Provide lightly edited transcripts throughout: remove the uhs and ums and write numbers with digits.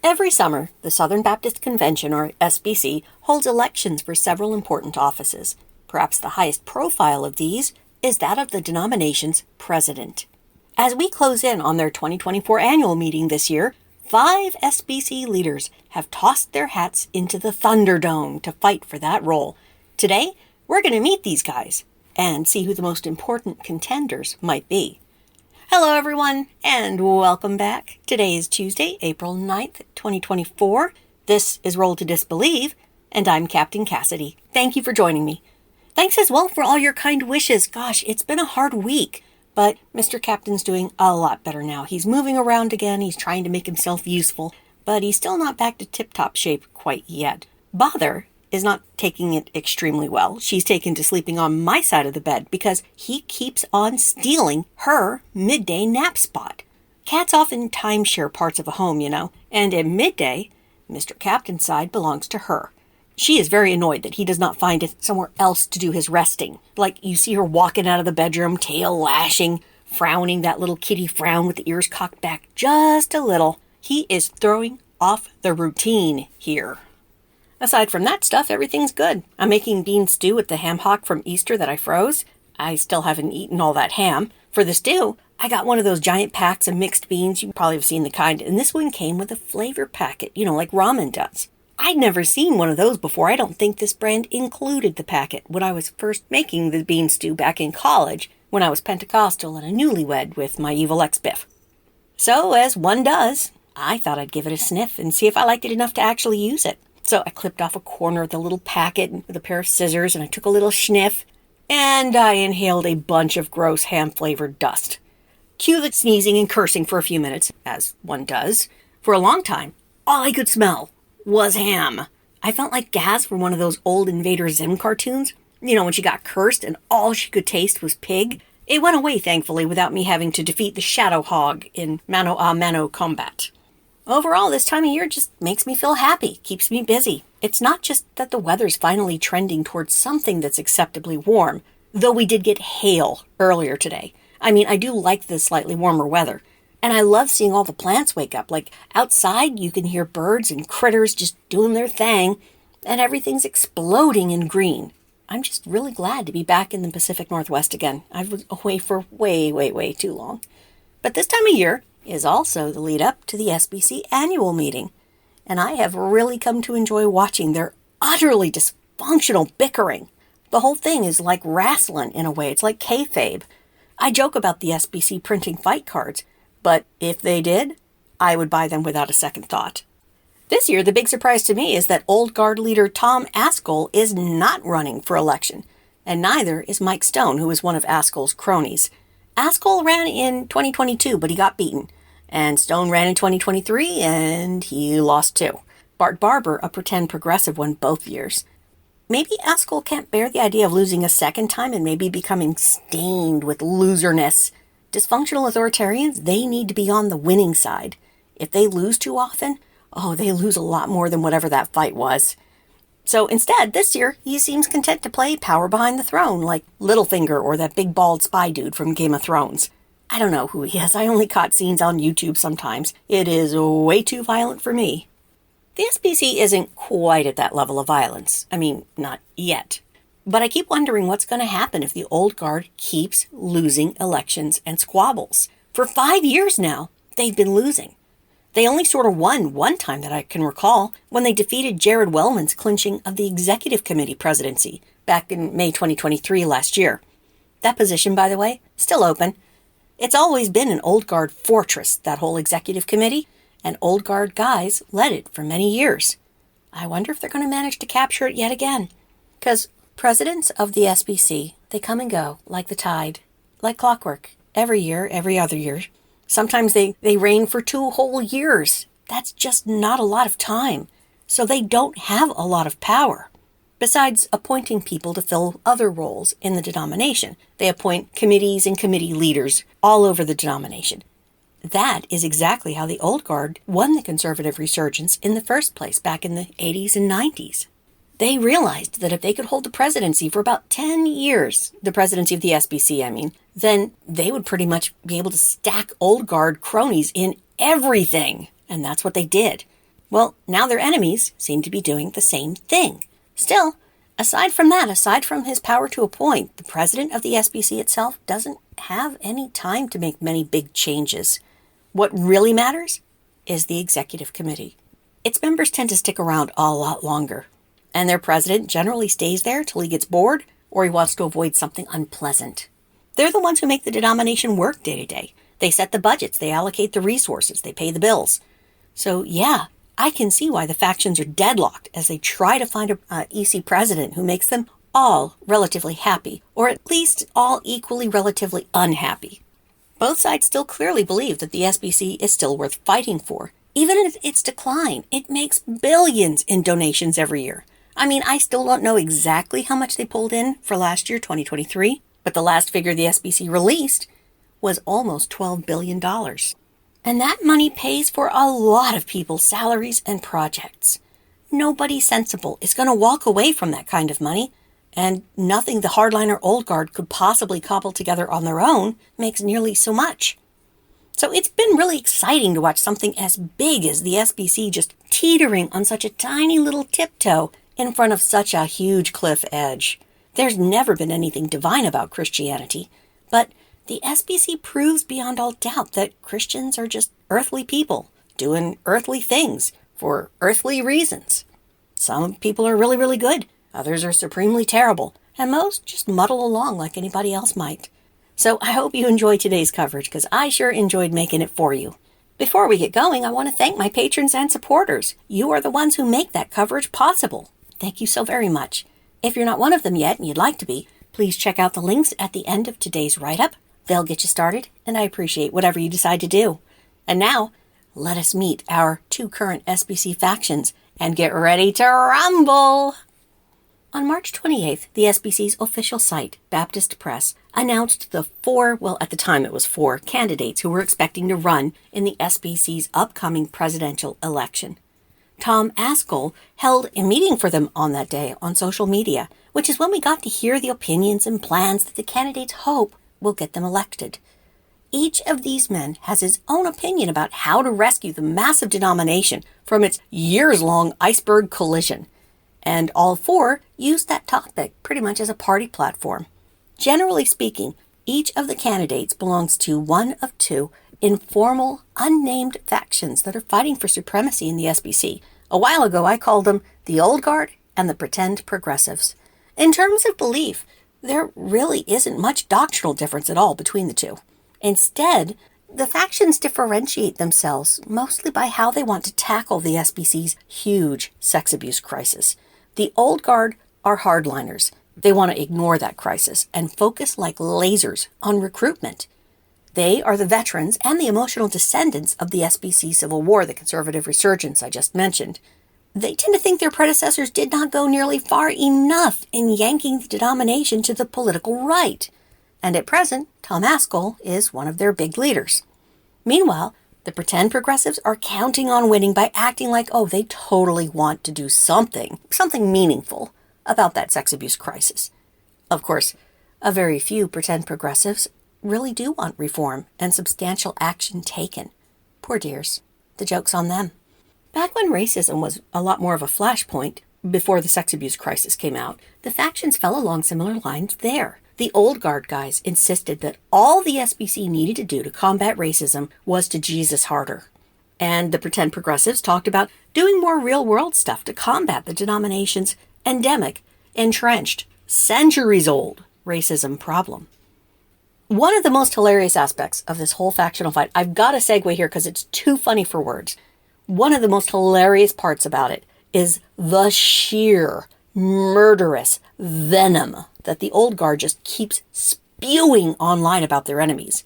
Every summer, the Southern Baptist Convention, or SBC, holds elections for several important offices. Perhaps the highest profile of these is that of the denomination's president. As we close in on their 2024 annual meeting this year, 5 SBC leaders have tossed their hats into the Thunderdome to fight for that role. Today, we're going to meet these guys and see who the most important contenders might be. Hello everyone, and welcome back. Today is Tuesday, April 9th, 2024. This is Roll to Disbelieve, and I'm Captain Cassidy. Thank you for joining me. Thanks as well for all your kind wishes. Gosh, it's been a hard week, but Mr. Captain's doing a lot better now. He's moving around again, he's trying to make himself useful, but he's still not back to tip-top shape quite yet. Bother is not taking it extremely well. She's taken to sleeping on my side of the bed because he keeps on stealing her midday nap spot. Cats often timeshare parts of a home, and at midday, Mr. Captain's side belongs to her. She is very annoyed that he does not find it somewhere else to do his resting. Like you see her walking out of the bedroom, tail lashing, frowning, that little kitty frown with the ears cocked back just a little. He is throwing off the routine here. Aside from that stuff, everything's good. I'm making bean stew with the ham hock from Easter that I froze. I still haven't eaten all that ham. For the stew, I got one of those giant packs of mixed beans. You probably have seen the kind. And this one came with a flavor packet, like ramen does. I'd never seen one of those before. I don't think this brand included the packet when I was first making the bean stew back in college, when I was Pentecostal and a newlywed with my evil ex-biff. So, as one does, I thought I'd give it a sniff and see if I liked it enough to actually use it. So I clipped off a corner of the little packet with a pair of scissors, and I took a little sniff, and I inhaled a bunch of gross ham-flavored dust. Cue the sneezing and cursing for a few minutes, as one does. For a long time, all I could smell was ham. I felt like Gaz from one of those old Invader Zim cartoons. When she got cursed and all she could taste was pig. It went away, thankfully, without me having to defeat the Shadow Hog in mano-a-mano combat. Overall, this time of year just makes me feel happy, keeps me busy. It's not just that the weather's finally trending towards something that's acceptably warm, though we did get hail earlier today. I do like the slightly warmer weather. And I love seeing all the plants wake up. Like outside, you can hear birds and critters just doing their thing, and everything's exploding in green. I'm just really glad to be back in the Pacific Northwest again. I was away for way too long. But this time of year is also the lead up to the SBC annual meeting. And I have really come to enjoy watching their utterly dysfunctional bickering. The whole thing is like wrestling in a way. It's like kayfabe. I joke about the SBC printing fight cards, but if they did, I would buy them without a second thought. This year, the big surprise to me is that Old Guard leader Tom Ascol is not running for election, and neither is Mike Stone, who is one of Ascol's cronies. Ascol ran in 2022, but he got beaten. And Stone ran in 2023, and he lost too. Bart Barber, a pretend progressive, won both years. Maybe Ascol can't bear the idea of losing a second time and maybe becoming stained with loserness. Dysfunctional authoritarians, they need to be on the winning side. If they lose too often, they lose a lot more than whatever that fight was. So instead, this year, he seems content to play power behind the throne, like Littlefinger or that big bald spy dude from Game of Thrones. I don't know who he is. I only caught scenes on YouTube sometimes. It is way too violent for me. The SBC isn't quite at that level of violence. Not yet. But I keep wondering what's going to happen if the Old Guard keeps losing elections and squabbles. For 5 years now, they've been losing. They only sort of won one time that I can recall, when they defeated Jared Wellman's clinching of the Executive Committee presidency back in May 2023 last year. That position, by the way, still open. It's always been an Old Guard fortress, that whole Executive Committee, and Old Guard guys led it for many years. I wonder if they're going to manage to capture it yet again. Because presidents of the SBC, they come and go like the tide, like clockwork, every year, every other year. Sometimes they reign for 2 whole years. That's just not a lot of time. So they don't have a lot of power. Besides appointing people to fill other roles in the denomination, they appoint committees and committee leaders all over the denomination. That is exactly how the Old Guard won the conservative resurgence in the first place back in the 80s and 90s. They realized that if they could hold the presidency for about 10 years, the presidency of the SBC, then they would pretty much be able to stack Old Guard cronies in everything. And that's what they did. Well, now their enemies seem to be doing the same thing. Still, aside from that, aside from his power to appoint, the president of the SBC itself doesn't have any time to make many big changes. What really matters is the executive committee. Its members tend to stick around a lot longer, and their president generally stays there till he gets bored or he wants to avoid something unpleasant. They're the ones who make the denomination work day to day. They set the budgets, they allocate the resources, they pay the bills. So yeah, I can see why the factions are deadlocked as they try to find a EC president who makes them all relatively happy, or at least all equally relatively unhappy. Both sides still clearly believe that the SBC is still worth fighting for. Even in its decline, it makes billions in donations every year. I mean, I still don't know exactly how much they pulled in for last year, 2023, but the last figure the SBC released was almost $12 billion. And that money pays for a lot of people's salaries and projects. Nobody sensible is going to walk away from that kind of money, and nothing the hardliner old guard could possibly cobble together on their own makes nearly so much. So it's been really exciting to watch something as big as the SBC just teetering on such a tiny little tiptoe in front of such a huge cliff edge. There's never been anything divine about Christianity, but the SBC proves beyond all doubt that Christians are just earthly people doing earthly things for earthly reasons. Some people are really, really good. Others are supremely terrible. And most just muddle along like anybody else might. So I hope you enjoyed today's coverage, because I sure enjoyed making it for you. Before we get going, I want to thank my patrons and supporters. You are the ones who make that coverage possible. Thank you so very much. If you're not one of them yet and you'd like to be, please check out the links at the end of today's write-up. They'll get you started, and I appreciate whatever you decide to do. And now, let us meet our two current SBC factions and get ready to rumble! On March 28th, the SBC's official site, Baptist Press, announced the at the time it was four candidates who were expecting to run in the SBC's upcoming presidential election. Tom Askell held a meeting for them on that day on social media, which is when we got to hear the opinions and plans that the candidates hope will get them elected. Each of these men has his own opinion about how to rescue the massive denomination from its years-long iceberg collision, and all four used that topic pretty much as a party platform. Generally speaking, each of the candidates belongs to one of two informal, unnamed factions that are fighting for supremacy in the SBC. A while ago, I called them the Old Guard and the Pretend Progressives. In terms of belief, there really isn't much doctrinal difference at all between the two. Instead, the factions differentiate themselves mostly by how they want to tackle the SBC's huge sex abuse crisis. The Old Guard are hardliners. They want to ignore that crisis and focus like lasers on recruitment. They are the veterans and the emotional descendants of the SBC Civil War, the conservative resurgence I just mentioned. They tend to think their predecessors did not go nearly far enough in yanking the denomination to the political right. And at present, Tom Askell is one of their big leaders. Meanwhile, the Pretend Progressives are counting on winning by acting like, they totally want to do something meaningful about that sex abuse crisis. Of course, a very few Pretend Progressives really do want reform and substantial action taken. Poor dears. The joke's on them. Back when racism was a lot more of a flashpoint, before the sex abuse crisis came out, the factions fell along similar lines there. The Old Guard guys insisted that all the SBC needed to do to combat racism was to Jesus harder. And the Pretend Progressives talked about doing more real-world stuff to combat the denomination's endemic, entrenched, centuries-old racism problem. One of the most hilarious aspects of this whole factional fight, I've got to segue here because it's too funny for words. One of the most hilarious parts about it is the sheer murderous venom that the Old Guard just keeps spewing online about their enemies.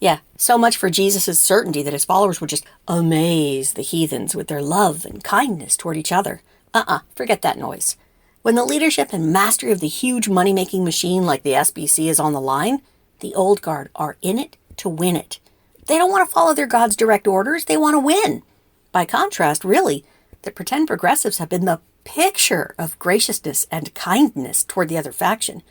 Yeah, so much for Jesus' certainty that his followers would just amaze the heathens with their love and kindness toward each other. Forget that noise. When the leadership and mastery of the huge money-making machine like the SBC is on the line, the Old Guard are in it to win it. They don't want to follow their God's direct orders, they want to win. By contrast, really, the Pretend Progressives have been the picture of graciousness and kindness toward the other faction.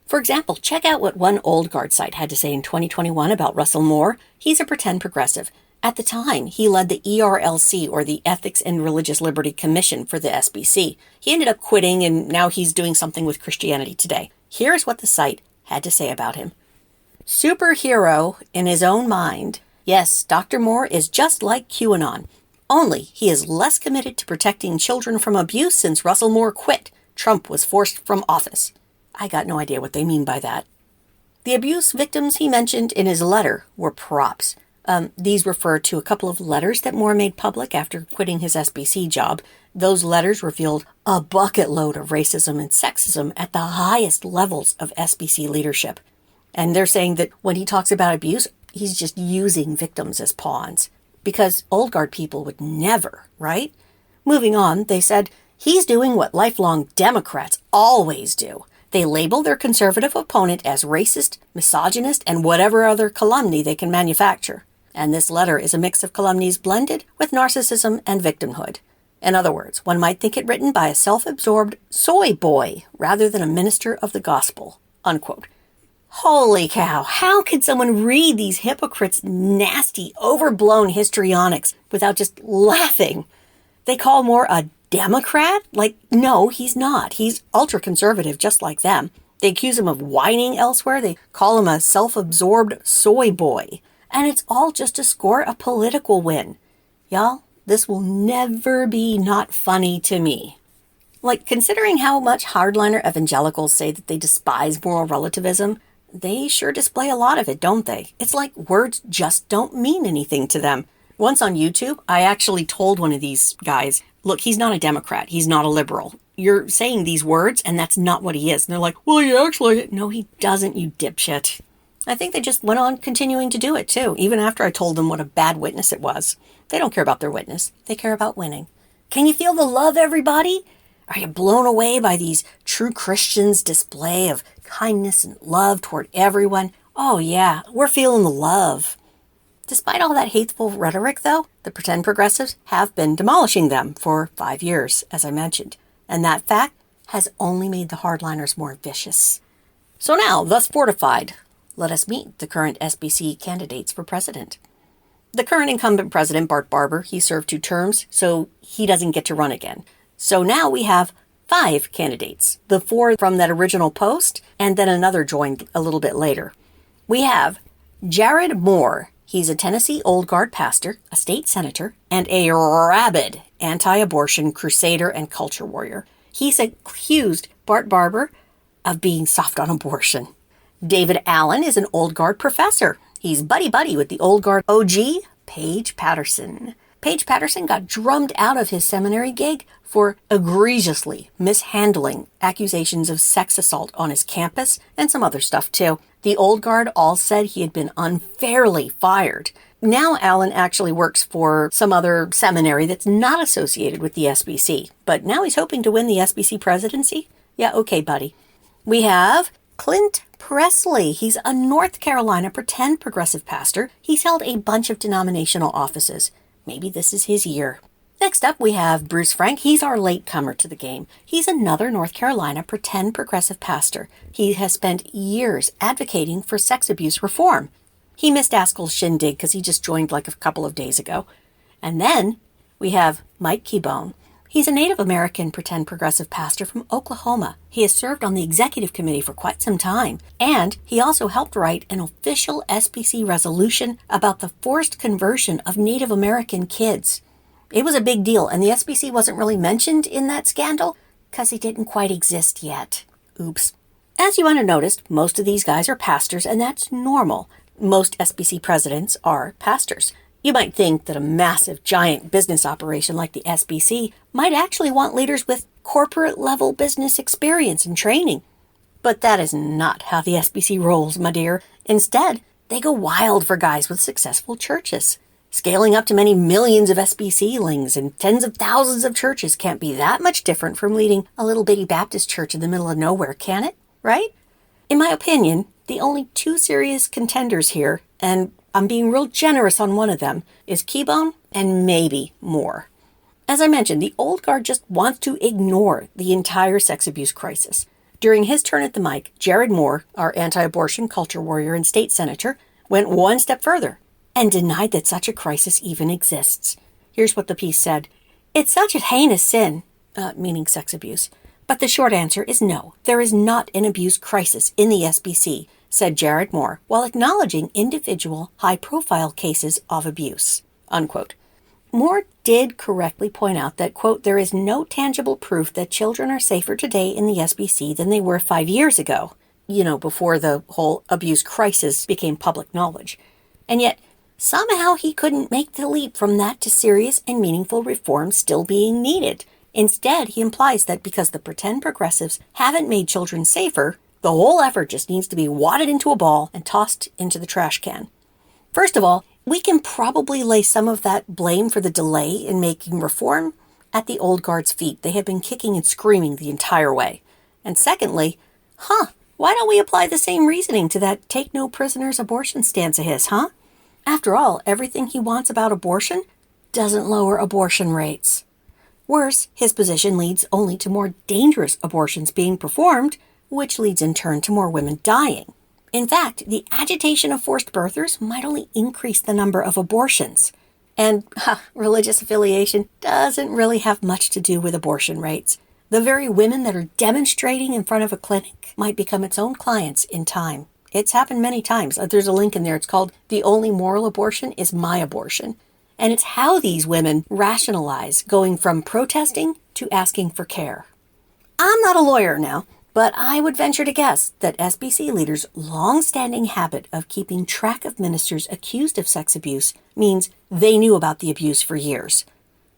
For example, check out what one Old Guard site had to say in 2021 about Russell Moore. He's a Pretend Progressive, At the time, he led the ERLC, or the Ethics and Religious Liberty Commission for the SBC. He ended up quitting, and now he's doing something with Christianity Today. Here's what the site had to say about him. Superhero in his own mind. Yes, Dr. Moore is just like QAnon. Only he is less committed to protecting children from abuse since Russell Moore quit. Trump was forced from office. I got no idea what they mean by that. The abuse victims he mentioned in his letter were props. These refer to a couple of letters that Moore made public after quitting his SBC job. Those letters revealed a bucket load of racism and sexism at the highest levels of SBC leadership. And they're saying that when he talks about abuse, he's just using victims as pawns. Because old guard people would never, right? Moving on, they said, he's doing what lifelong Democrats always do. They label their conservative opponent as racist, misogynist, and whatever other calumny they can manufacture. And this letter is a mix of calumnies blended with narcissism and victimhood. In other words, one might think it written by a self-absorbed soy boy rather than a minister of the gospel, unquote. Holy cow, how could someone read these hypocrites' nasty, overblown histrionics without just laughing? They call Moore a Democrat? Like, no, he's not. He's ultra-conservative, just like them. They accuse him of whining elsewhere. They call him a self-absorbed soy boy. And it's all just to score a political win. Y'all, this will never be not funny to me. Like, considering how much hardliner evangelicals say that they despise moral relativism, they sure display a lot of it, don't they? It's like words just don't mean anything to them. Once on YouTube, I actually told one of these guys, look, he's not a Democrat. He's not a liberal. You're saying these words, and that's not what he is. And they're like, well, he actually... No, he doesn't, you dipshit. I think they just went on continuing to do it, too, even after I told them what a bad witness it was. They don't care about their witness. They care about winning. Can you feel the love, everybody? Are you blown away by these true Christians' display of kindness and love toward everyone? Oh, yeah, we're feeling the love. Despite all that hateful rhetoric, though, the pretend progressives have been demolishing them for 5 years, as I mentioned. And that fact has only made the hardliners more vicious. So now, thus fortified, let us meet the current SBC candidates for president. The current incumbent president, Bart Barber, he served 2 terms, so he doesn't get to run again. So now we have 5 candidates, the 4 from that original post, and then another joined a little bit later. We have Jared Moore. He's a Tennessee Old Guard pastor, a state senator, and a rabid anti-abortion crusader and culture warrior. He's accused Bart Barber of being soft on abortion. David Allen is an Old Guard professor. He's buddy-buddy with the Old Guard OG, Paige Patterson. Paige Patterson got drummed out of his seminary gig for egregiously mishandling accusations of sex assault on his campus and some other stuff too. The Old Guard all said he had been unfairly fired. Now Allen actually works for some other seminary that's not associated with the SBC, but now he's hoping to win the SBC presidency? Yeah, okay, buddy. We have Clint Presley. He's a North Carolina pretend progressive pastor. He's held a bunch of denominational offices. Maybe this is his year. Next up, we have Bruce Frank. He's our latecomer to the game. He's another North Carolina pretend progressive pastor. He has spent years advocating for sex abuse reform. He missed Askell's shindig because he just joined like a couple of days ago. And then we have Mike Keybone. He's a Native American pretend progressive pastor from Oklahoma. He has served on the executive committee for quite some time, and he also helped write an official SBC resolution about the forced conversion of Native American kids. It was a big deal, and the SBC wasn't really mentioned in that scandal because he didn't quite exist yet. Oops. As you might have noticed, most of these guys are pastors, and that's normal. Most SBC presidents are pastors. You might think that a massive, giant business operation like the SBC might actually want leaders with corporate-level business experience and training. But that is not how the SBC rolls, my dear. Instead, they go wild for guys with successful churches. Scaling up to many millions of SBC-lings and tens of thousands of churches can't be that much different from leading a little bitty Baptist church in the middle of nowhere, can it? Right? In my opinion, the only 2 serious contenders here, and I'm being real generous on one of them, is Keybone and maybe Moore. As I mentioned, the Old Guard just wants to ignore the entire sex abuse crisis. During his turn at the mic, Jared Moore, our anti-abortion culture warrior and state senator, went one step further and denied that such a crisis even exists. Here's what the piece said. It's such a heinous sin, meaning sex abuse. But the short answer is no, there is not an abuse crisis in the SBC, said Jared Moore, while acknowledging individual high-profile cases of abuse, unquote. Moore did correctly point out that, quote, there is no tangible proof that children are safer today in the SBC than they were 5 years ago, before the whole abuse crisis became public knowledge. And yet, somehow he couldn't make the leap from that to serious and meaningful reform still being needed. Instead, he implies that because the pretend progressives haven't made children safer, the whole effort just needs to be wadded into a ball and tossed into the trash can. First of all, we can probably lay some of that blame for the delay in making reform at the old guard's feet. They have been kicking and screaming the entire way. And secondly, why don't we apply the same reasoning to that take no prisoners abortion stance of his, huh? After all, everything he wants about abortion doesn't lower abortion rates. Worse, his position leads only to more dangerous abortions being performed, which leads in turn to more women dying. In fact, the agitation of forced birthers might only increase the number of abortions. And religious affiliation doesn't really have much to do with abortion rates. The very women that are demonstrating in front of a clinic might become its own clients in time. It's happened many times. There's a link in there. It's called The Only Moral Abortion is My Abortion. And it's how these women rationalize going from protesting to asking for care. I'm not a lawyer now, but I would venture to guess that SBC leaders' long-standing habit of keeping track of ministers accused of sex abuse means they knew about the abuse for years.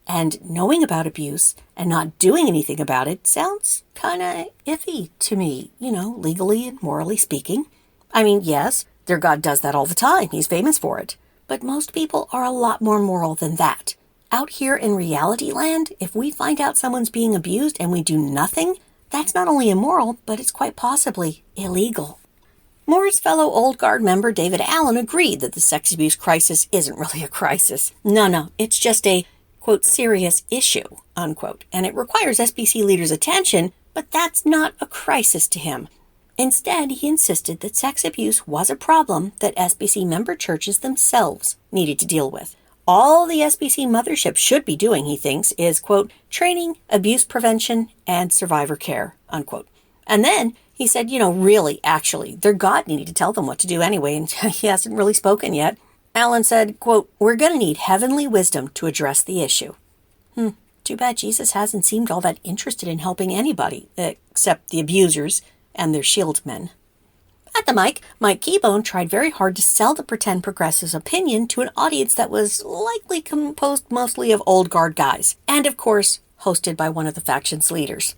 And knowing about abuse and not doing anything about it sounds kind of iffy to me, legally and morally speaking. I mean, yes, their God does that all the time. He's famous for it. But most people are a lot more moral than that. Out here in reality land, if we find out someone's being abused and we do nothing, that's not only immoral, but it's quite possibly illegal. Moore's fellow Old Guard member David Allen agreed that the sex abuse crisis isn't really a crisis. No, it's just a, quote, serious issue, unquote, and it requires SBC leaders' attention, but that's not a crisis to him. Instead, he insisted that sex abuse was a problem that SBC member churches themselves needed to deal with. All the SBC mothership should be doing, he thinks, is, quote, training, abuse prevention, and survivor care, unquote. And then he said, really, actually, their God needed to tell them what to do anyway, and he hasn't really spoken yet. Allen said, quote, we're going to need heavenly wisdom to address the issue. Too bad Jesus hasn't seemed all that interested in helping anybody, except the abusers and their shield men. At the mic, Mike Keybone tried very hard to sell the pretend progressive's opinion to an audience that was likely composed mostly of old guard guys, and of course, hosted by one of the faction's leaders.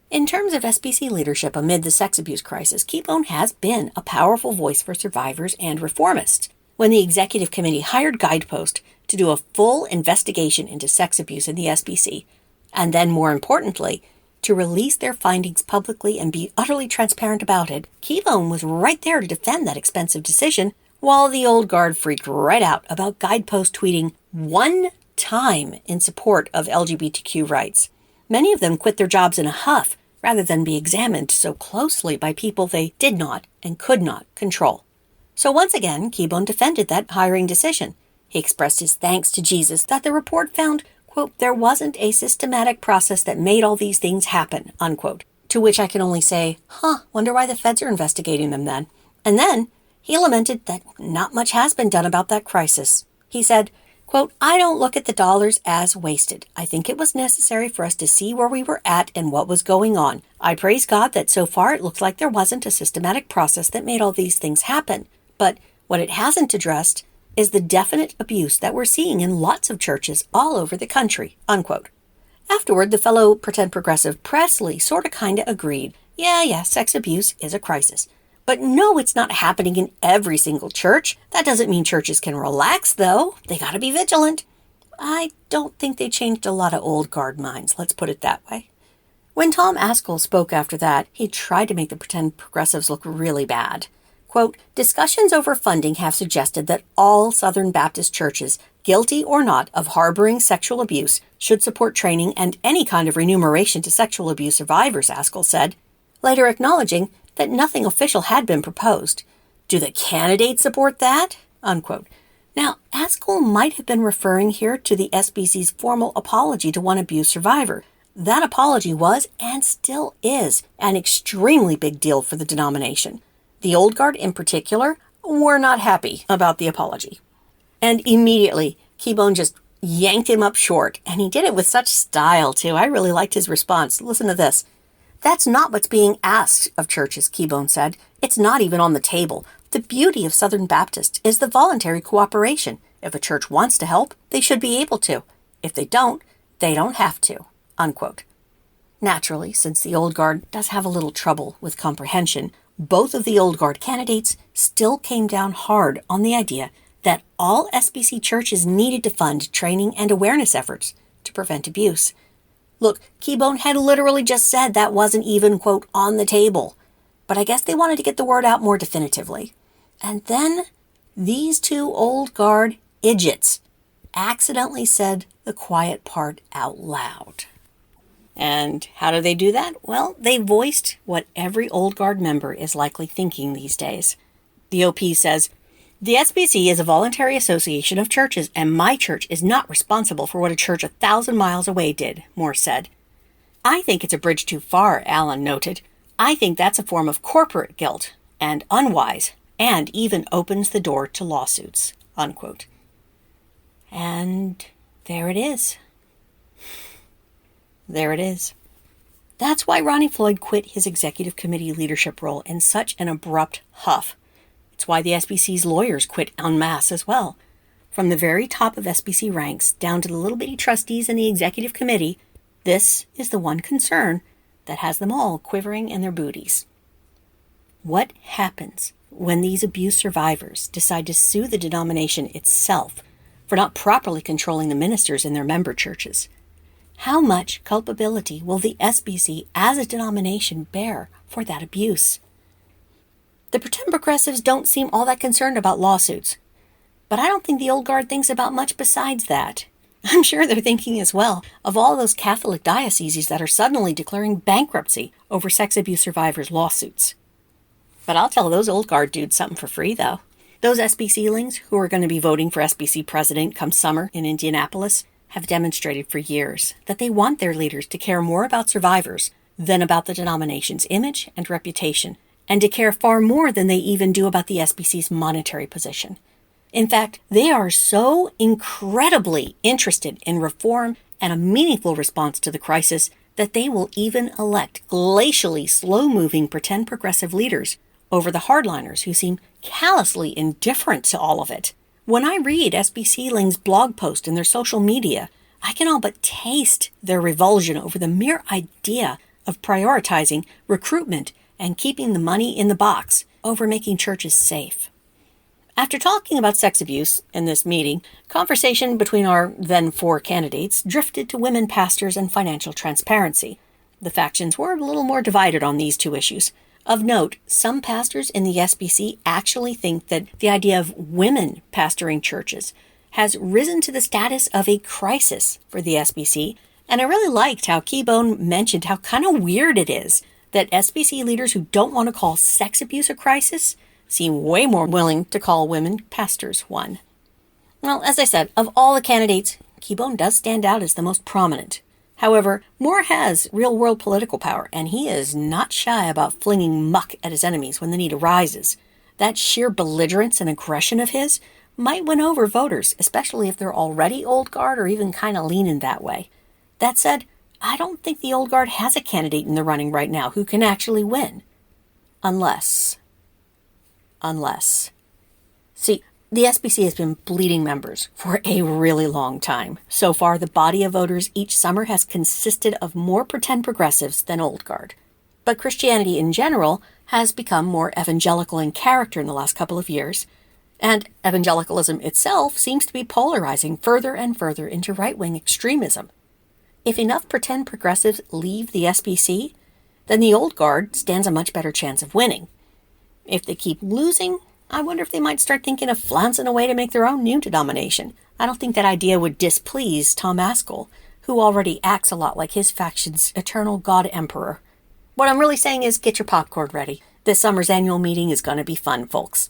In terms of SBC leadership amid the sex abuse crisis, Keybone has been a powerful voice for survivors and reformists. When the executive committee hired Guidepost to do a full investigation into sex abuse in the SBC, and then more importantly, to release their findings publicly and be utterly transparent about it, Keybone was right there to defend that expensive decision, while the old guard freaked right out about Guidepost tweeting one time in support of LGBTQ rights. Many of them quit their jobs in a huff rather than be examined so closely by people they did not and could not control. So once again, Keybone defended that hiring decision. He expressed his thanks to Jesus that the report found, quote, there wasn't a systematic process that made all these things happen, unquote. To which I can only say, wonder why the feds are investigating them then. And then he lamented that not much has been done about that crisis. He said, quote, I don't look at the dollars as wasted. I think it was necessary for us to see where we were at and what was going on. I praise God that so far it looks like there wasn't a systematic process that made all these things happen. But what it hasn't addressed is the definite abuse that we're seeing in lots of churches all over the country, unquote. Afterward, the fellow pretend progressive Presley sorta kinda agreed. Yeah, sex abuse is a crisis. But no, it's not happening in every single church. That doesn't mean churches can relax, though. They gotta be vigilant. I don't think they changed a lot of old guard minds, let's put it that way. When Tom Askell spoke after that, he tried to make the pretend progressives look really bad. Quote, discussions over funding have suggested that all Southern Baptist churches, guilty or not of harboring sexual abuse, should support training and any kind of remuneration to sexual abuse survivors, Askell said, later acknowledging that nothing official had been proposed. Do the candidates support that? Unquote. Now, Askell might have been referring here to the SBC's formal apology to one abuse survivor. That apology was, and still is, an extremely big deal for the denomination. The Old Guard, in particular, were not happy about the apology. And immediately, Keybone just yanked him up short, and he did it with such style, too. I really liked his response. Listen to this. "That's not what's being asked of churches," Keybone said. "It's not even on the table. The beauty of Southern Baptist is the voluntary cooperation. If a church wants to help, they should be able to. If they don't have to." Unquote. Naturally, since the Old Guard does have a little trouble with comprehension, both of the Old Guard candidates still came down hard on the idea that all SBC churches needed to fund training and awareness efforts to prevent abuse. Look, Keybone had literally just said that wasn't even, quote, on the table. But I guess they wanted to get the word out more definitively. And then these two Old Guard idiots accidentally said the quiet part out loud. And how do they do that? Well, they voiced what every Old Guard member is likely thinking these days. The OP says, "The SBC is a voluntary association of churches, and my church is not responsible for what a church 1,000 miles away did," Morse said. "I think it's a bridge too far," Allen noted. "I think that's a form of corporate guilt, and unwise, and even opens the door to lawsuits." Unquote. And there it is. There it is. That's why Ronnie Floyd quit his executive committee leadership role in such an abrupt huff. It's why the SBC's lawyers quit en masse as well. From the very top of SBC ranks down to the little bitty trustees in the executive committee, this is the one concern that has them all quivering in their booties. What happens when these abuse survivors decide to sue the denomination itself for not properly controlling the ministers in their member churches? How much culpability will the SBC as a denomination bear for that abuse? The pretend progressives don't seem all that concerned about lawsuits, but I don't think the Old Guard thinks about much besides that. I'm sure they're thinking as well of all those Catholic dioceses that are suddenly declaring bankruptcy over sex abuse survivors' lawsuits. But I'll tell those Old Guard dudes something for free, though. Those SBC-lings who are going to be voting for SBC president come summer in Indianapolis have demonstrated for years that they want their leaders to care more about survivors than about the denomination's image and reputation, and to care far more than they even do about the SBC's monetary position. In fact, they are so incredibly interested in reform and a meaningful response to the crisis that they will even elect glacially slow-moving pretend progressive leaders over the hardliners who seem callously indifferent to all of it. When I read SBC-lings blog posts in their social media, I can all but taste their revulsion over the mere idea of prioritizing recruitment and keeping the money in the box over making churches safe. After talking about sex abuse in this meeting, conversation between our then 4 candidates drifted to women pastors and financial transparency. The factions were a little more divided on these 2 issues. Of note, some pastors in the SBC actually think that the idea of women pastoring churches has risen to the status of a crisis for the SBC, and I really liked how Keybone mentioned how kind of weird it is that SBC leaders who don't want to call sex abuse a crisis seem way more willing to call women pastors one. Well, as I said, of all the candidates, Keybone does stand out as the most prominent. However, Moore has real-world political power, and he is not shy about flinging muck at his enemies when the need arises. That sheer belligerence and aggression of his might win over voters, especially if they're already Old Guard or even kind of leaning that way. That said, I don't think the Old Guard has a candidate in the running right now who can actually win. Unless. See, the SBC has been bleeding members for a really long time. So far, the body of voters each summer has consisted of more pretend progressives than Old Guard. But Christianity in general has become more evangelical in character in the last couple of years, and evangelicalism itself seems to be polarizing further and further into right-wing extremism. If enough pretend progressives leave the SBC, then the Old Guard stands a much better chance of winning. If they keep losing, I wonder if they might start thinking of flouncing away to make their own new denomination. I don't think that idea would displease Tom Askell, who already acts a lot like his faction's eternal god emperor. What I'm really saying is get your popcorn ready. This summer's annual meeting is going to be fun, folks.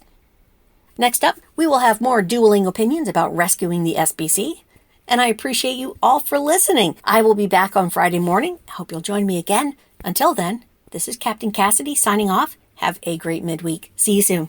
Next up, we will have more dueling opinions about rescuing the SBC. And I appreciate you all for listening. I will be back on Friday morning. I hope you'll join me again. Until then, this is Captain Cassidy signing off. Have a great midweek. See you soon.